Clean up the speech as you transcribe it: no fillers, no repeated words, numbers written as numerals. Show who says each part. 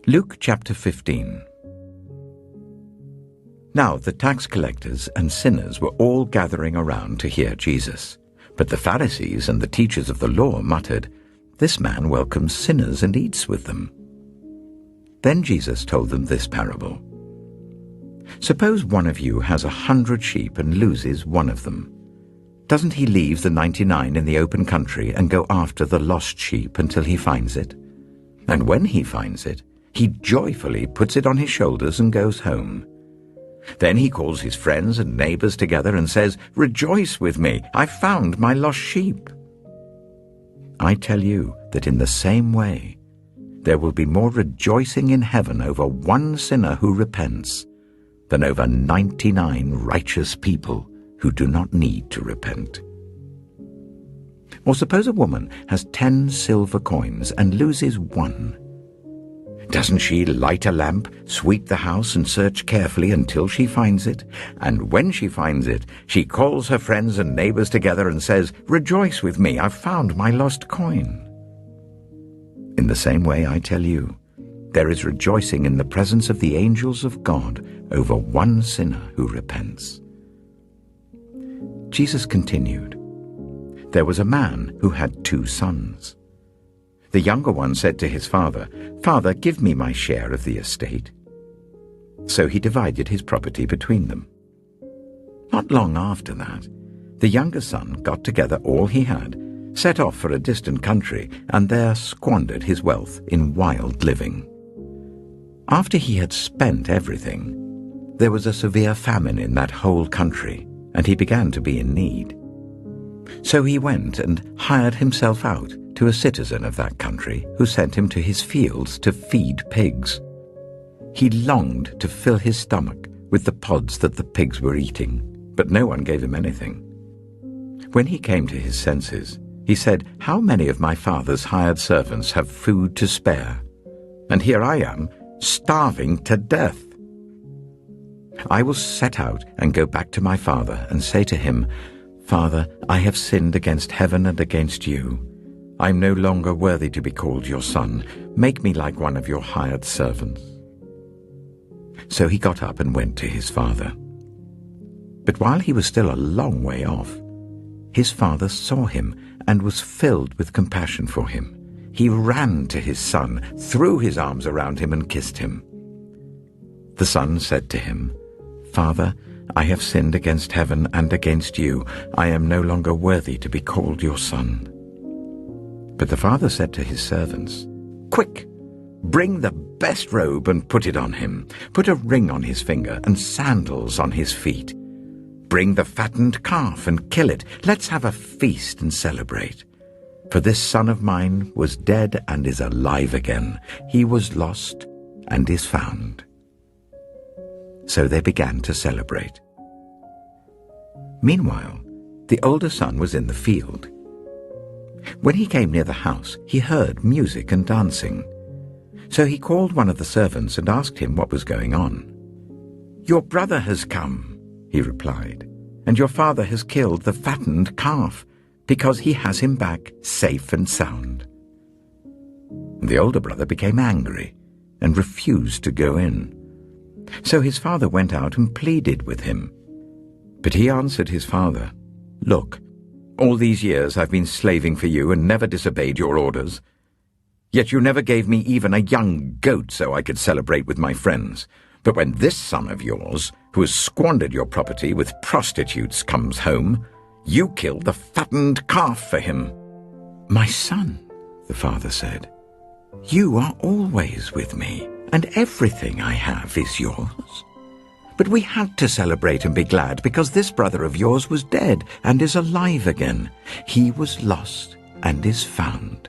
Speaker 1: Luke chapter 15. Now the tax collectors and sinners were all gathering around to hear Jesus. But the Pharisees and the teachers of the law muttered, "This man welcomes sinners and eats with them." Then Jesus told them this parable. Suppose one of you has 100 sheep and loses one of them. Doesn't he leave the 99 in the open country and go after the lost sheep until he finds it? And when he finds it, he joyfully puts it on his shoulders and goes home. Then he calls his friends and neighbors together and says, "Rejoice with me, I've found my lost sheep." I tell you that in the same way, there will be more rejoicing in heaven over one sinner who repents than over 99 righteous people who do not need to repent. Or suppose a woman has 10 silver coins and loses one. Doesn't she light a lamp, sweep the house, and search carefully until she finds it? And when she finds it, she calls her friends and neighbors together and says, "Rejoice with me, I've found my lost coin." In the same way, I tell you, there is rejoicing in the presence of the angels of God over one sinner who repents. Jesus continued, "There was a man who had 2 sons. The younger one said to his father, 'Father, give me my share of the estate.' So he divided his property between them. Not long after that, the younger son got together all he had, set off for a distant country, and there squandered his wealth in wild living. After he had spent everything, there was a severe famine in that whole country, and he began to be in need. So he went and hired himself out to a citizen of that country who sent him to his fields to feed pigs. He longed to fill his stomach with the pods that the pigs were eating, but no one gave him anything. When he came to his senses, he said, 'How many of my father's hired servants have food to spare? And here I am, starving to death. I will set out and go back to my father and say to him, Father, I have sinned against heaven and against you. I am no longer worthy to be called your son. Make me like one of your hired servants.' So he got up and went to his father. But while he was still a long way off, his father saw him and was filled with compassion for him. He ran to his son, threw his arms around him and kissed him. The son said to him, 'Father, I have sinned against heaven and against you. I am no longer worthy to be called your son.' But the father said to his servants, 'Quick, bring the best robe and put it on him. Put a ring on his finger and sandals on his feet. Bring the fattened calf and kill it. Let's have a feast and celebrate. For this son of mine was dead and is alive again. He was lost and is found.' So they began to celebrate. Meanwhile, the older son was in the field. When he came near the house, he heard music and dancing. So he called one of the servants and asked him what was going on. 'Your brother has come,' he replied, 'and your father has killed the fattened calf, because he has him back safe and sound.' The older brother became angry and refused to go in. So his father went out and pleaded with him. But he answered his father, 'Look, all these years I've been slaving for you and never disobeyed your orders. Yet you never gave me even a young goat so I could celebrate with my friends. But when this son of yours, who has squandered your property with prostitutes, comes home, you killed the fattened calf for him.' 'My son,' the father said, 'you are always with me, and everything I have is yours. But we had to celebrate and be glad because this brother of yours was dead and is alive again. He was lost and is found.'